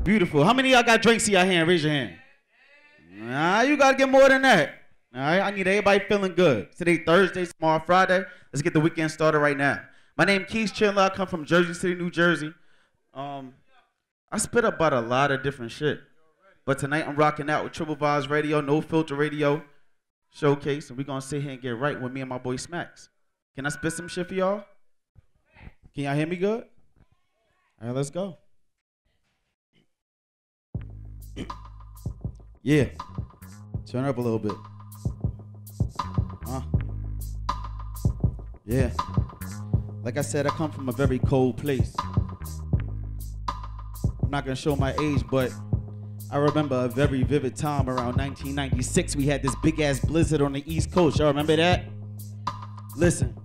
Beautiful. How many of y'all got drinks in your hand? Raise your hand. Nah, you gotta get more than that. All right, I need everybody feeling good. Today, Thursday, tomorrow, Friday. Let's get the weekend started right now. My name is Quis Chandla. I come from Jersey City, New Jersey. I spit about a lot of different shit. But tonight, I'm rocking out with TriplevibesRadio, NoFilterRadio showcase, and we're gonna sit here and get right with me and my boy Smacks. Can I spit some shit for y'all? Can y'all hear me good? All right, let's go. Yeah, turn up a little bit. Yeah, like I said, I come from a very cold place. I'm not gonna show my age, but I remember a very vivid time around 1996. We had this big ass blizzard on the East Coast. Y'all remember that? Listen.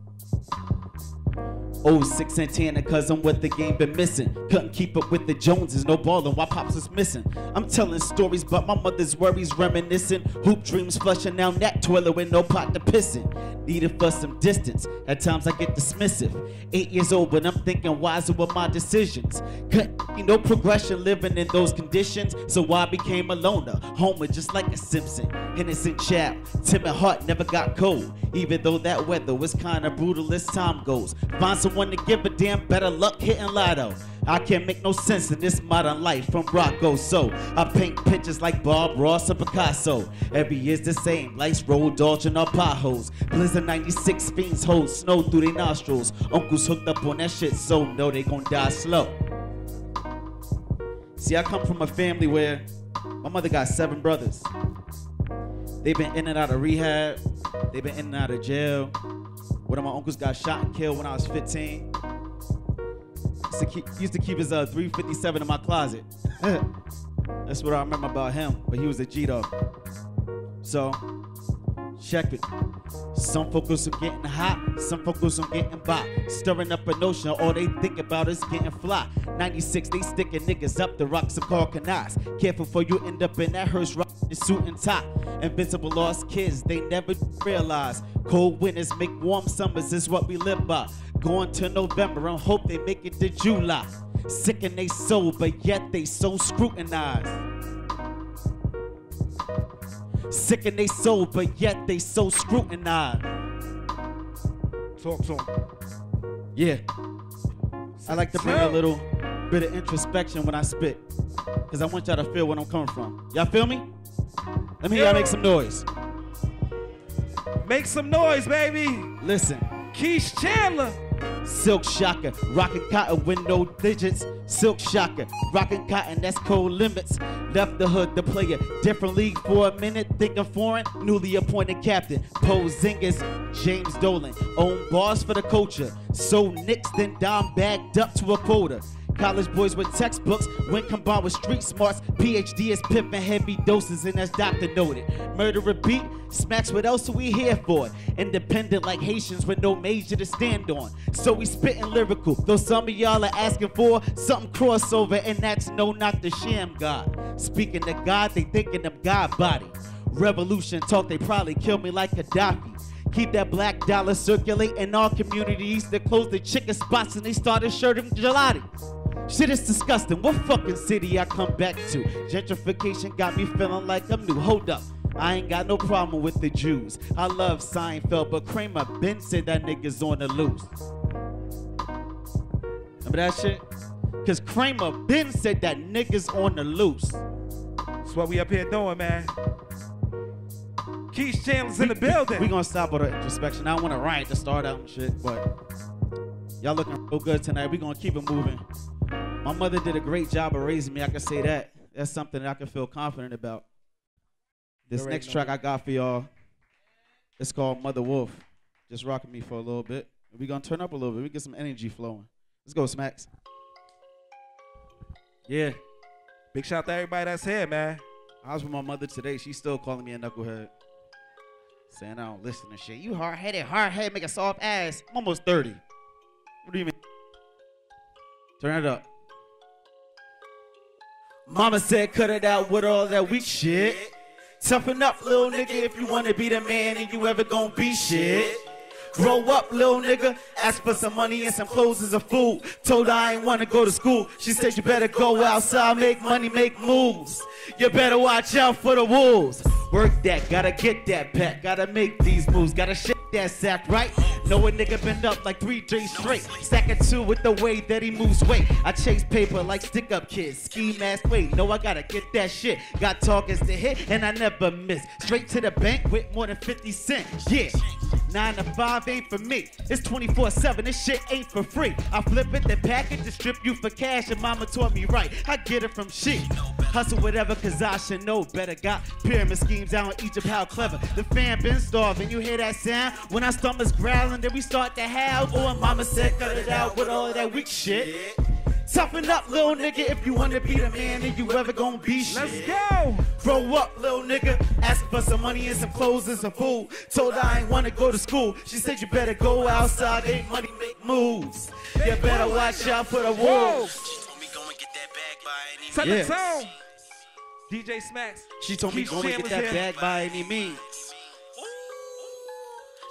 06 Santana, cause I'm what the game been missing. Couldn't keep up with the Joneses, no ballin' while Pops was missing. I'm telling stories about my mother's worries, reminiscing. Hoop dreams flushing down that toilet with no pot to pissin'. Needed for some distance, at times I get dismissive. 8 years old, but I'm thinking wiser with my decisions. Couldn't see no progression living in those conditions, so I became a loner, homer just like a Simpson. Innocent child, timid heart never got cold, even though that weather was kinda brutal as time goes. Find someone to give a damn, better luck hitting lotto. I can't make no sense in this modern life from Rocco, so I paint pictures like Bob Ross or Picasso. Every year's the same, life's road dodging our potholes. Blizzard 96 fiends hold snow through their nostrils. Uncles hooked up on that shit, so know they gon' die slow. See, I come from a family where my mother got 7 brothers. They've been in and out of rehab. They've been in and out of jail. One of my uncles got shot and killed when I was 15. He used to keep his 357 in my closet. That's what I remember about him, but he was a G though. So, check it. Some focus on getting hot, some focus on getting by. Stirring up a notion, all they think about is getting fly. 96, they sticking niggas up the rocks and call canals. Careful for you end up in that hearse rock in suit and tie. Invincible lost kids, they never realize. Cold winters make warm summers is what we live by. Going to November and hope they make it to July. Sick in they soul, but yet they so scrutinized. Sick in they soul, but yet they so scrutinized. Talk. Yeah. I like to bring a little bit of introspection when I spit, because I want y'all to feel where I'm coming from. Y'all feel me? Let me hear y'all make some noise. Make some noise, baby. Listen. Quis Chandla. Silk shocker, rockin' cotton with no digits. Silk shocker, rockin' cotton, that's cold limits. Left the hood to play a different league for a minute. Thinking foreign, newly appointed captain. Porzingis, James Dolan. Own bars for the culture. So Knicks then down bagged up to a quota. College boys with textbooks, when combined with street smarts, PhD is pimping heavy doses, and that's doctor noted. Murderer beat, Smacks, what else are we here for? Independent like Haitians with no major to stand on. So we spitting lyrical, though some of y'all are asking for something crossover, and that's no, not the sham God. Speaking to God, they thinking of God body. Revolution talk, they probably kill me like Gaddafi. Keep that black dollar circulate in our communities. They closed the chicken spots and they started serving gelati. Shit is disgusting. What fucking city I come back to? Gentrification got me feeling like I'm new. Hold up. I ain't got no problem with the Jews. I love Seinfeld, but Kramer Ben said that nigga's on the loose. Remember that shit? Cause Kramer Ben said that nigga's on the loose. That's what we up here doing, man. Quis Chandla's in the building. We gonna stop with the introspection. I don't want to riot to start out and shit, but y'all looking real good tonight. We gonna keep it moving. My mother did a great job of raising me. I can say that. That's something that I can feel confident about. This next track I got for y'all, it's called Mother Wolf. Just rocking me for a little bit. We gonna turn up a little bit. We get some energy flowing. Let's go, Smacks. Yeah. Big shout out to everybody that's here, man. I was with my mother today. She's still calling me a knucklehead. Saying I don't listen to shit. You hard-headed, make a soft ass. I'm almost 30. What do you mean? Turn it up. Mama said cut it out with all that weak shit. Toughen up, little nigga, if you wanna be the man and you ever gon' be shit. Grow up, little nigga. Ask for some money and some clothes and some food. Told her I ain't wanna go to school. She said you better go outside, make money, make moves. You better watch out for the wolves. Work that, gotta get that back. Gotta make these moves, gotta shake that sack, right? Know a nigga been up like 3 days straight. Stacking 2 with the way that he moves weight. I chase paper like stick up kids. Ski mask, wait, no, I gotta get that shit. Got targets to hit and I never miss. Straight to the bank with more than 50 cents. Yeah. 9 to 5 ain't for me. It's 24/7. This shit ain't for free. I flip it, then pack it, distribute you for cash. And mama taught me right. I get it from she. Hustle whatever, cause I should know better. Got pyramid schemes out in Egypt, how clever. The fan been starving. You hear that sound? When our stomachs growling, then we start to howl. Oh, and mama said, cut it out with all of that weak shit. Toughen up, little nigga, if you wanna be the man and you ever gonna be shit. Let's go. Grow up, little nigga. Ask for some money and some clothes and some food. Told her I ain't wanna go to school. She said you better go outside, make money, make moves. You better watch out for the wolves. She told me go and get that bag by any means. Set Yes. the tone. DJ Smacks. She told me Keith go and get Chandler's that here. bag by any means.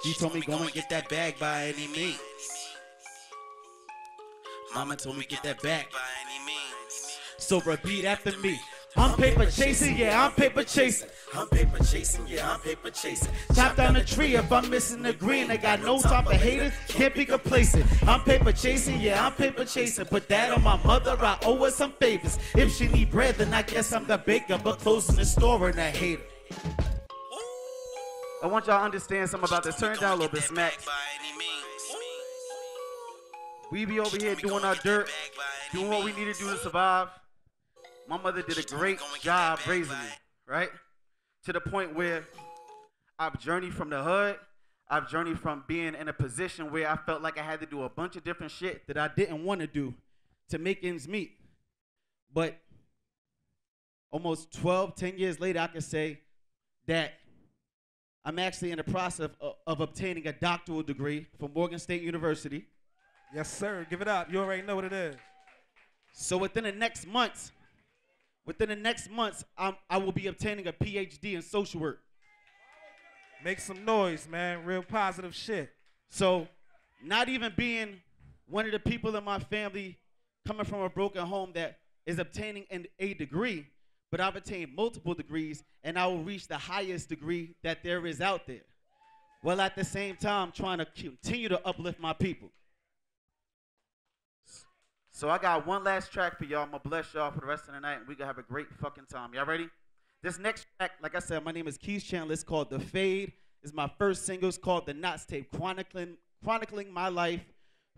She told me go and get that bag by any means. Mama told me get that bag. By any means. So repeat after me. I'm paper chasing, yeah, I'm paper chasing. I'm paper chasing, yeah, I'm paper chasing. Chop down a tree if I'm missing the green. I got no time for haters, can't be complacent. I'm paper chasing, yeah, I'm paper chasing. Put that on my mother, I owe her some favors. If she need bread, then I guess I'm the baker. But closing the store and a hater. I want y'all to understand something about this. Turn it down a little bit, Smacks. By any means. We be over here doing our dirt, doing what we need to do to survive. My mother did a great job raising me, right? To the point where I've journeyed from the hood. I've journeyed from being in a position where I felt like I had to do a bunch of different shit that I didn't want to do to make ends meet. But almost 10 years later, I can say that I'm actually in the process of obtaining a doctoral degree from Morgan State University. Yes, sir. Give it up. You already know what it is. So within the next months, I will be obtaining a PhD in social work. Make some noise, man. Real positive shit. So not even being one of the people in my family coming from a broken home that is obtaining a degree, but I've attained multiple degrees, and I will reach the highest degree that there is out there. While at the same time trying to continue to uplift my people. So I got one last track for y'all. I'm going to bless y'all for the rest of the night, and we're going to have a great fucking time. Y'all ready? This next track, like I said, my name is Quis Chandla. It's called The Fade. It's my first single. It's called The Knots Tape, chronicling my life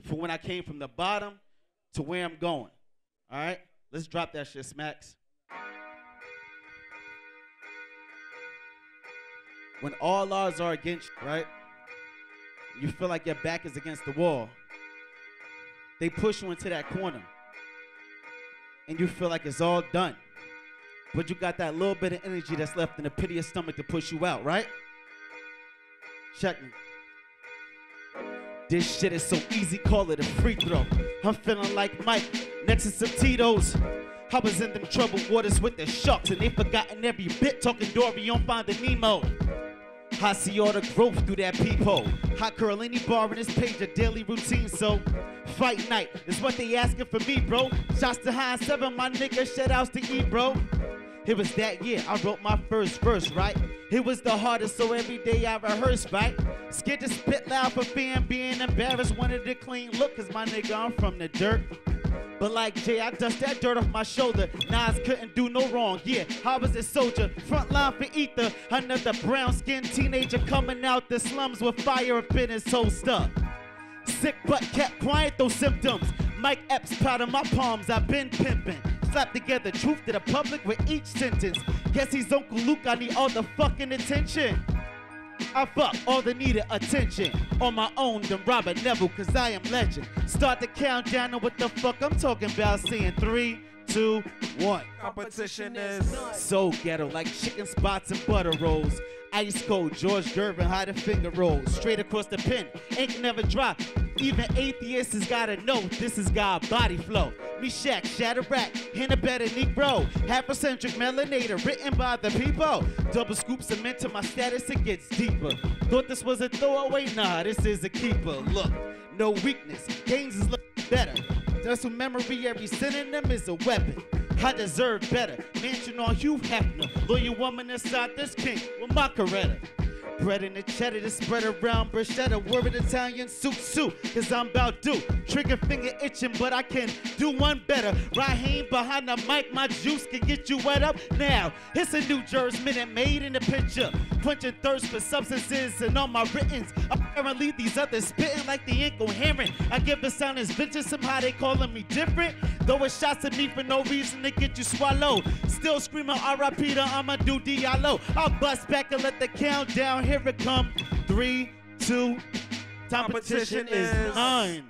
from when I came from the bottom to where I'm going. All right? Let's drop that shit, Smacks. When all odds are against you, right? You feel like your back is against the wall. They push you into that corner. And you feel like it's all done. But you got that little bit of energy that's left in the pit of your stomach to push you out, right? Check me. This shit is so easy, call it a free throw. I'm feeling like Mike, next to some Tito's. I was in them troubled waters with the sharks, and they forgotten every bit, talking Dory on Finding Nemo. I see all the growth through that peephole. Hot girl, any bar in this page, a daily routine, so fight night is what they asking for me, bro. Shots to High 7, my nigga, shout outs to E, bro. It was that year I wrote my first verse, right? It was the hardest, so every day I rehearsed, right? Scared to spit loud for fear and being embarrassed. Wanted a clean look, cause my nigga, I'm from the dirt. But like Jay, I dust that dirt off my shoulder. Nas couldn't do no wrong, yeah, I was a soldier. Front line for ether, another brown-skinned teenager coming out the slums with fire up in his holster. Sick but kept quiet, those symptoms. Mike Epps powder my palms, I've been pimping. Slap together truth to the public with each sentence. Guess he's Uncle Luke, I need all the fucking attention. I fuck all the needed attention. On my own, then Robert Neville, cause I am legend. Start the countdown on what the fuck I'm talking about. Saying 3, 2, 1. Competition is So ghetto, like chicken spots and butter rolls. Ice cold, George Gervin, how the finger rolls. Straight across the pen, ink never dry. Even atheists gotta know this is God body flow. Me Shack, Shatterack, in a better Negro. Half-centric melanator written by the people. Double scoop cement to my status, it gets deeper. Thought this was a throwaway? Nah, this is a keeper. Look, no weakness, gains is looking better. That's what memory, every synonym is a weapon. I deserve better. Mansion on Hugh Hefner. Loyal woman inside this king with my Coretta. Bread in the cheddar to spread around bruschetta. Word Italian soup, cause I'm about due. Trigger finger itching, but I can do one better. Raheem behind the mic, my juice can get you wet up. Now, it's a New Jersey minute made in the picture. Quenching thirst for substances and all my writtens. Apparently these others spitting like the incoherent. I give the silence bitches, somehow they calling me different. Throwing shots at me for no reason to get you swallowed. Still screaming R.I.P. to Amadou Diallo. I'll bust back and let the countdown. Here it come. 3, 2. Competition is on.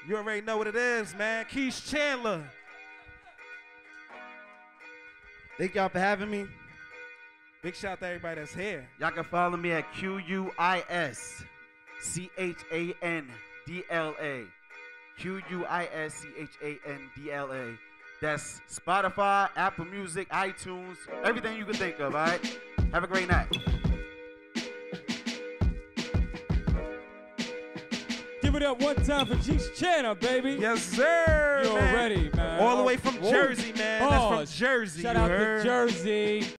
You already know what it is, man. Quis Chandla. Thank y'all for having me. Big shout out to everybody that's here. Y'all can follow me at QUISCHANDLA. QUISCHANDLA. That's Spotify, Apple Music, iTunes, everything you can think of, all right? Have a great night. Give it up one time for Quis Chandla, baby. Yes, sir. You already, man. All the way from Jersey, man. That's from Jersey. Shout out to Jersey.